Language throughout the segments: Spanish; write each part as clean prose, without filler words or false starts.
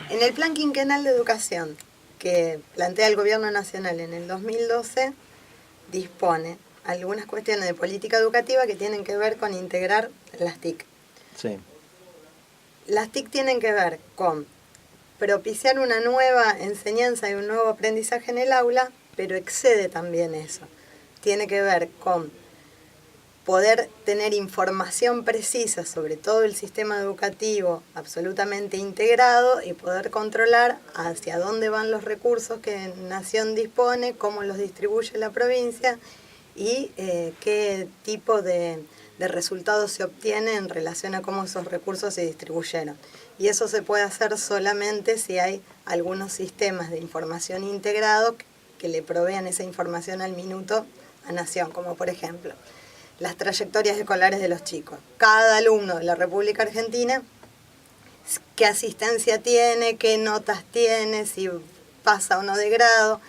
En el Plan Quinquenal de Educación que plantea el Gobierno Nacional en el 2012, dispone algunas cuestiones de política educativa que tienen que ver con integrar las TIC. Sí. Las TIC tienen que ver con propiciar una nueva enseñanza y un nuevo aprendizaje en el aula, pero excede también eso. Tiene que ver con poder tener información precisa sobre todo el sistema educativo absolutamente integrado y poder controlar hacia dónde van los recursos que Nación dispone, cómo los distribuye la provincia y qué tipo de resultados se obtiene en relación a cómo esos recursos se distribuyeron. Y eso se puede hacer solamente si hay algunos sistemas de información integrados que le provean esa información al minuto a Nación, como por ejemplo las trayectorias escolares de los chicos. Cada alumno de la República Argentina, qué asistencia tiene, qué notas tiene, si pasa o no de grado.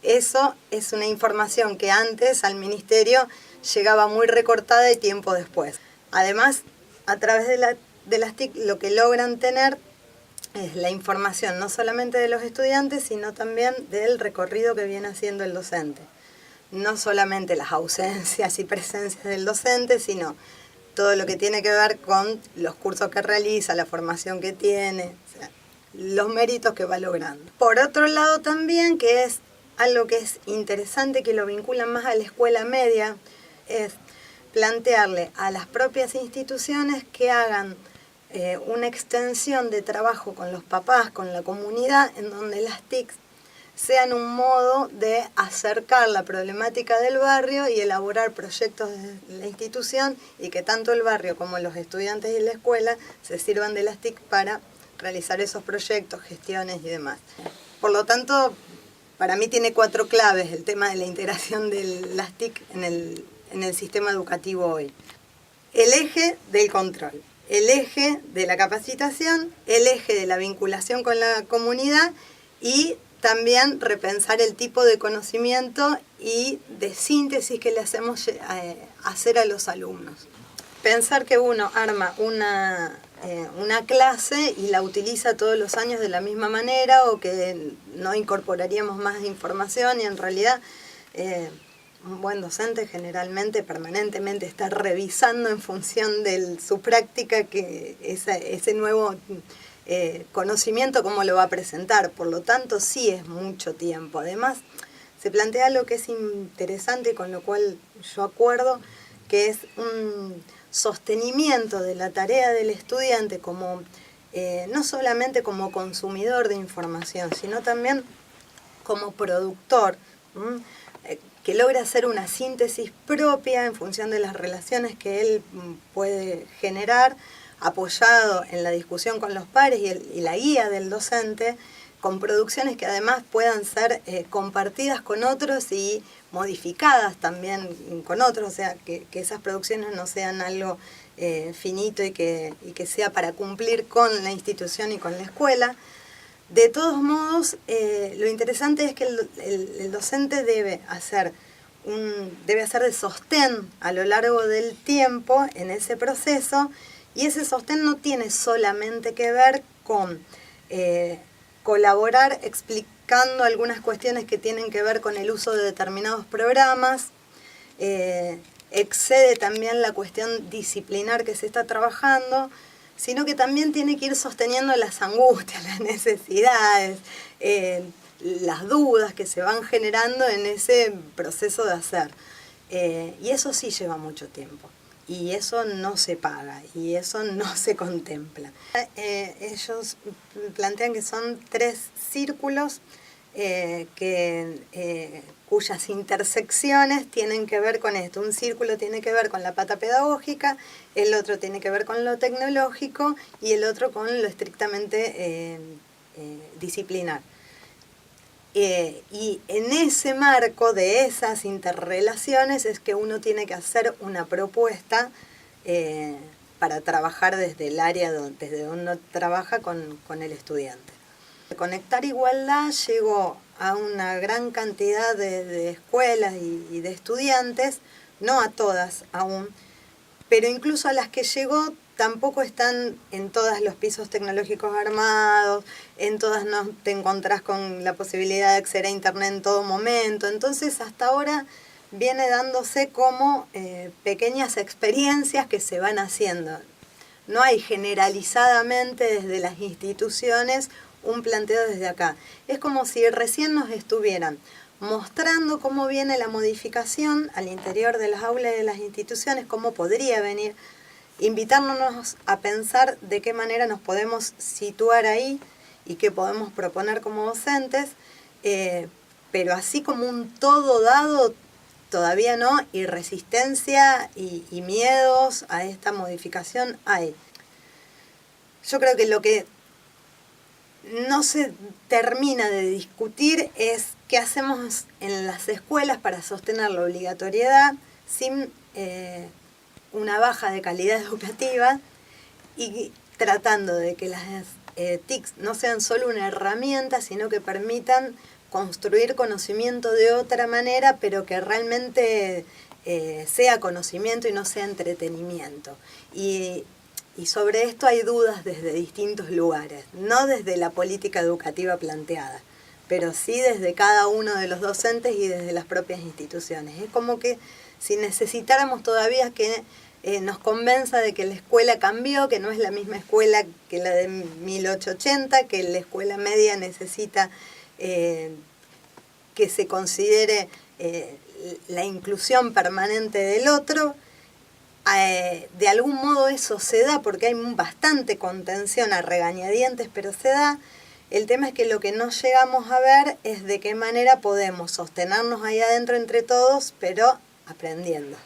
Eso es una información que antes al ministerio llegaba muy recortada y tiempo después. Además, a través de las TIC lo que logran tener es la información no solamente de los estudiantes, sino también del recorrido que viene haciendo el docente. No solamente las ausencias y presencias del docente, sino todo lo que tiene que ver con los cursos que realiza, la formación que tiene, o sea, los méritos que va logrando. Por otro lado también, que es algo que es interesante, que lo vinculan más a la escuela media, es plantearle a las propias instituciones que hagan una extensión de trabajo con los papás, con la comunidad, en donde las TIC sean un modo de acercar la problemática del barrio y elaborar proyectos de la institución y que tanto el barrio como los estudiantes y la escuela se sirvan de las TIC para realizar esos proyectos, gestiones y demás. Por lo tanto, para mí tiene 4 claves el tema de la integración de las TIC en el sistema educativo hoy. El eje del control, el eje de la capacitación, el eje de la vinculación con la comunidad y también repensar el tipo de conocimiento y de síntesis que le hacemos hacer a los alumnos. Pensar que uno arma una clase y la utiliza todos los años de la misma manera o que no incorporaríamos más información y en realidad un buen docente generalmente permanentemente está revisando en función de su práctica que ese nuevo conocimiento cómo lo va a presentar, por lo tanto sí es mucho tiempo. Además se plantea algo que es interesante, con lo cual yo acuerdo, que es un sostenimiento de la tarea del estudiante como no solamente como consumidor de información, sino también como productor, que logra hacer una síntesis propia en función de las relaciones que él puede generar, apoyado en la discusión con los pares y la guía del docente, con producciones que además puedan ser compartidas con otros y modificadas también con otros, o sea, que esas producciones no sean algo finito y que sea para cumplir con la institución y con la escuela. De todos modos, lo interesante es que el docente debe hacer de sostén a lo largo del tiempo en ese proceso. Y ese sostén no tiene solamente que ver con colaborar explicando algunas cuestiones que tienen que ver con el uso de determinados programas, excede también la cuestión disciplinar que se está trabajando, sino que también tiene que ir sosteniendo las angustias, las necesidades, las dudas que se van generando en ese proceso de hacer. Y eso sí lleva mucho tiempo. Y eso no se paga, y eso no se contempla. Ellos plantean que son 3 círculos cuyas intersecciones tienen que ver con esto. Un círculo tiene que ver con la pata pedagógica, el otro tiene que ver con lo tecnológico y el otro con lo estrictamente disciplinar. Y en ese marco de esas interrelaciones es que uno tiene que hacer una propuesta para trabajar desde el área desde donde uno trabaja con el estudiante. Conectar Igualdad llegó a una gran cantidad de escuelas y de estudiantes, no a todas aún, pero incluso a las que llegó tampoco están en todos los pisos tecnológicos armados, en todas no te encontrás con la posibilidad de acceder a internet en todo momento. Entonces hasta ahora viene dándose como pequeñas experiencias que se van haciendo. No hay generalizadamente desde las instituciones un planteo desde acá. Es como si recién nos estuvieran mostrando cómo viene la modificación al interior de las aulas de las instituciones, cómo podría venir, invitándonos a pensar de qué manera nos podemos situar ahí y qué podemos proponer como docentes, pero así como un todo dado, todavía no, y resistencia y miedos a esta modificación hay. Yo creo que lo que no se termina de discutir es qué hacemos en las escuelas para sostener la obligatoriedad sin una baja de calidad educativa y tratando de que las TICs no sean solo una herramienta, sino que permitan construir conocimiento de otra manera, pero que realmente sea conocimiento y no sea entretenimiento. Y sobre esto hay dudas desde distintos lugares, no desde la política educativa planteada, pero sí desde cada uno de los docentes y desde las propias instituciones. Es como que si necesitáramos todavía que nos convenza de que la escuela cambió, que no es la misma escuela que la de 1880, que la escuela media necesita que se considere la inclusión permanente del otro. De algún modo eso se da porque hay bastante contención a regañadientes, pero se da. El tema es que lo que no llegamos a ver es de qué manera podemos sostenernos ahí adentro entre todos, pero aprendiendo.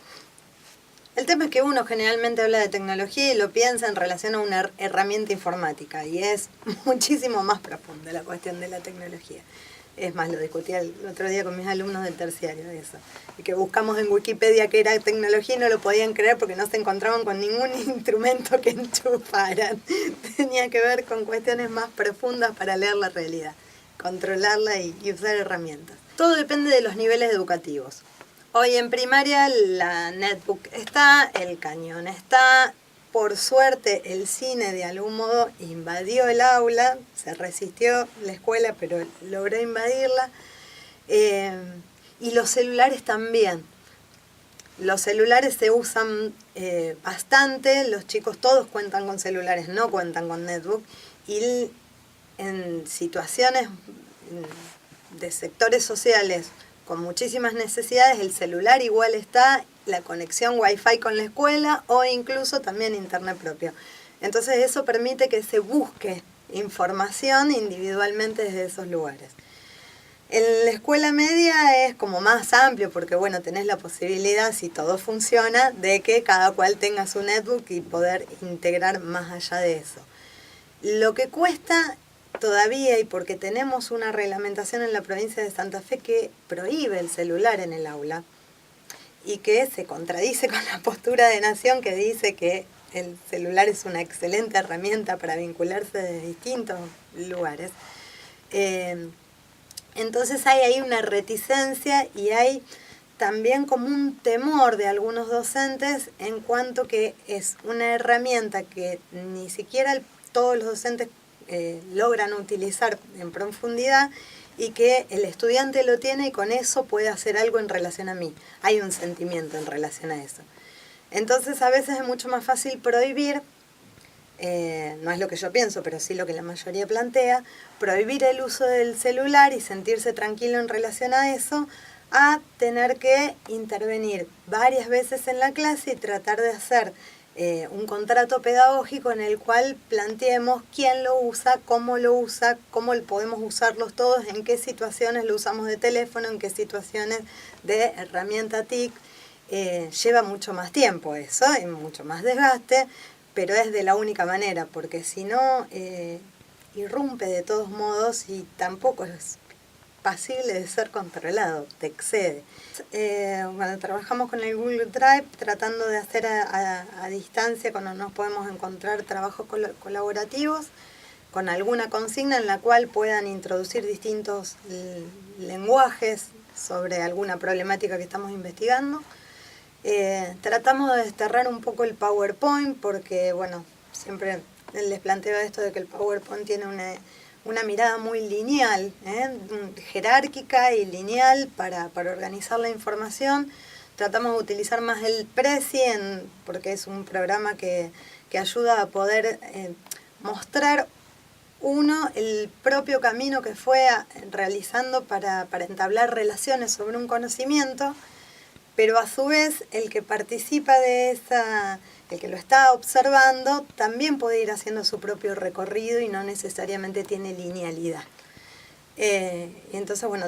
El tema es que uno generalmente habla de tecnología y lo piensa en relación a una herramienta informática, y es muchísimo más profunda la cuestión de la tecnología. Es más, lo discutía el otro día con mis alumnos del terciario, eso. Y que buscamos en Wikipedia qué era tecnología y no lo podían creer porque no se encontraban con ningún instrumento que enchufaran. Tenía que ver con cuestiones más profundas para leer la realidad, controlarla y usar herramientas. Todo depende de los niveles educativos. Hoy en primaria la netbook está, el cañón está. Por suerte el cine de algún modo invadió el aula, se resistió la escuela pero logró invadirla, y los celulares también. Los celulares se usan bastante, los chicos todos cuentan con celulares, no cuentan con netbook, y en situaciones de sectores sociales con muchísimas necesidades, el celular igual está, la conexión wifi con la escuela o incluso también internet propio. Entonces eso permite que se busque información individualmente desde esos lugares. En la escuela media es como más amplio porque bueno, tenés la posibilidad, si todo funciona, de que cada cual tenga su netbook y poder integrar más allá de eso. Lo que cuesta todavía, y porque tenemos una reglamentación en la provincia de Santa Fe que prohíbe el celular en el aula y que se contradice con la postura de Nación que dice que el celular es una excelente herramienta para vincularse de distintos lugares. Entonces hay ahí una reticencia y hay también como un temor de algunos docentes en cuanto que es una herramienta que ni siquiera todos los docentes logran utilizar en profundidad y que el estudiante lo tiene y con eso puede hacer algo en relación a mí. Hay un sentimiento en relación a eso. Entonces a veces es mucho más fácil prohibir, no es lo que yo pienso, pero sí lo que la mayoría plantea, prohibir el uso del celular y sentirse tranquilo en relación a eso, a tener que intervenir varias veces en la clase y tratar de hacer un contrato pedagógico en el cual planteemos quién lo usa, cómo podemos usarlos todos, en qué situaciones lo usamos de teléfono, en qué situaciones de herramienta TIC. Lleva mucho más tiempo eso, y mucho más desgaste, pero es de la única manera, porque si no, irrumpe de todos modos y tampoco es pasible de ser controlado, te excede. Cuando trabajamos con el Google Drive, tratando de hacer a distancia, cuando nos podemos encontrar trabajos colaborativos, con alguna consigna en la cual puedan introducir distintos lenguajes sobre alguna problemática que estamos investigando, Tratamos de desterrar un poco el PowerPoint porque, bueno, siempre les planteo esto de que el PowerPoint tiene una mirada muy lineal, jerárquica y lineal para organizar la información. Tratamos de utilizar más el Prezi porque es un programa que ayuda a poder mostrar el propio camino que fue realizando para entablar relaciones sobre un conocimiento, pero a su vez el que participa de el que lo está observando, también puede ir haciendo su propio recorrido y no necesariamente tiene linealidad. Y entonces, bueno,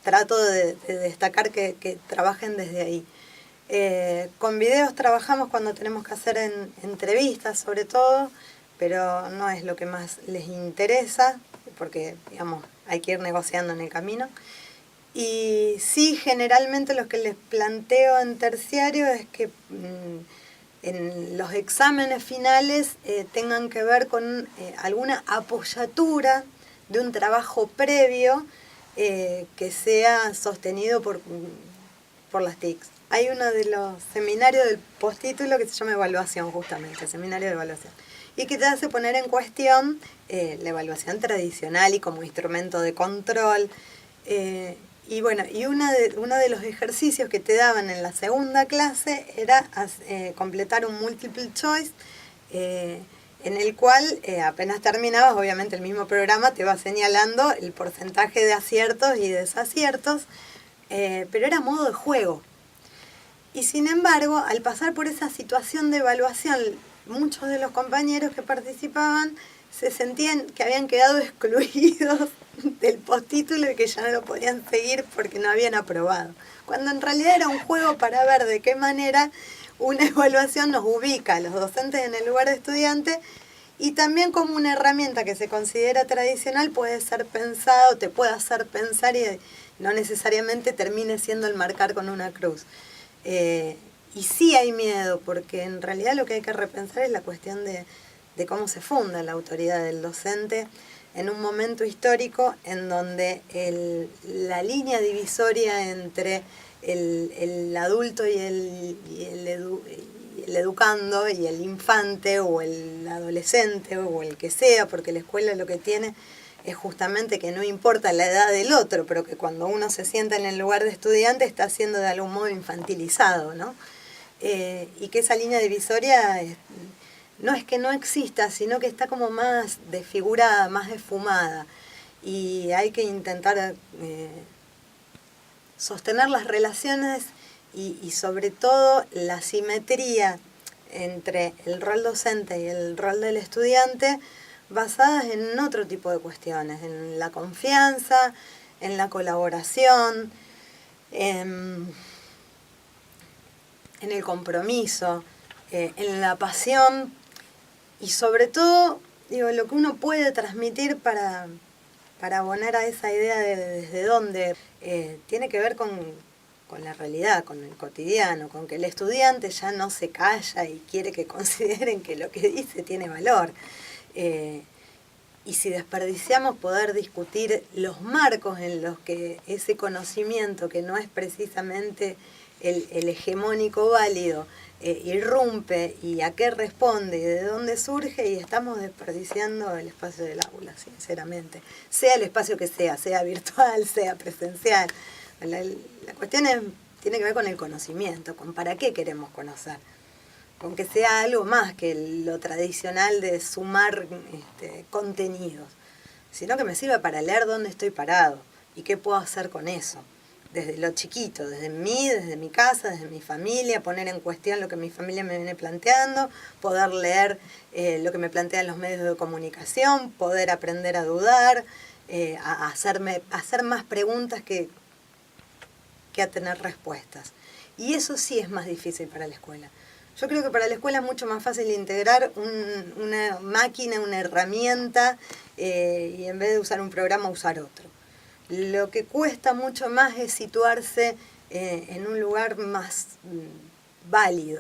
trato de destacar que trabajen desde ahí. Con videos trabajamos cuando tenemos que hacer entrevistas sobre todo, pero no es lo que más les interesa, porque, digamos, hay que ir negociando en el camino. Y sí, generalmente lo que les planteo en terciario es que en los exámenes finales tengan que ver con alguna apoyatura de un trabajo previo que sea sostenido por las TICs. Hay uno de los seminarios del postítulo que se llama Evaluación, justamente, Seminario de Evaluación, y que te hace poner en cuestión la evaluación tradicional y como instrumento de control. Y bueno, y uno de los ejercicios que te daban en la segunda clase era completar un multiple choice, en el cual apenas terminabas, obviamente el mismo programa te va señalando el porcentaje de aciertos y desaciertos, pero era modo de juego. Y sin embargo, al pasar por esa situación de evaluación, muchos de los compañeros que participaban se sentían que habían quedado excluidos del postítulo y que ya no lo podían seguir porque no habían aprobado. Cuando en realidad era un juego para ver de qué manera una evaluación nos ubica a los docentes en el lugar de estudiante, y también como una herramienta que se considera tradicional puede ser pensado, te puede hacer pensar y no necesariamente termine siendo el marcar con una cruz. Y sí hay miedo, porque en realidad lo que hay que repensar es la cuestión de cómo se funda la autoridad del docente en un momento histórico en donde la línea divisoria entre el adulto y el educando y el infante o el adolescente o el que sea, porque la escuela lo que tiene es justamente que no importa la edad del otro, pero que cuando uno se sienta en el lugar de estudiante está siendo de algún modo infantilizado, ¿no? Y que esa línea divisoria no es que no exista, sino que está como más desfigurada, más esfumada, y hay que intentar sostener las relaciones y sobre todo la simetría entre el rol docente y el rol del estudiante, basadas en otro tipo de cuestiones, en la confianza, en la colaboración, en el compromiso, en la pasión y sobre todo, digo, lo que uno puede transmitir para abonar a esa idea de desde dónde, tiene que ver con la realidad, con el cotidiano, con que el estudiante ya no se calla y quiere que consideren que lo que dice tiene valor. Y si desperdiciamos poder discutir los marcos en los que ese conocimiento, que no es precisamente el hegemónico válido, irrumpe y a qué responde y de dónde surge, y estamos desperdiciando el espacio del aula, sinceramente. Sea el espacio que sea virtual, sea presencial. La cuestión tiene que ver con el conocimiento, con para qué queremos conocer. Con que sea algo más que lo tradicional de sumar contenidos, sino que me sirva para leer dónde estoy parado y qué puedo hacer con eso, desde lo chiquito, desde mí, desde mi casa, desde mi familia, poner en cuestión lo que mi familia me viene planteando, poder leer lo que me plantean los medios de comunicación, poder aprender a dudar, a hacer más preguntas que a tener respuestas. Y eso sí es más difícil para la escuela. Yo creo que para la escuela es mucho más fácil integrar una máquina, una herramienta, y en vez de usar un programa, usar otro. Lo que cuesta mucho más es situarse en un lugar más válido.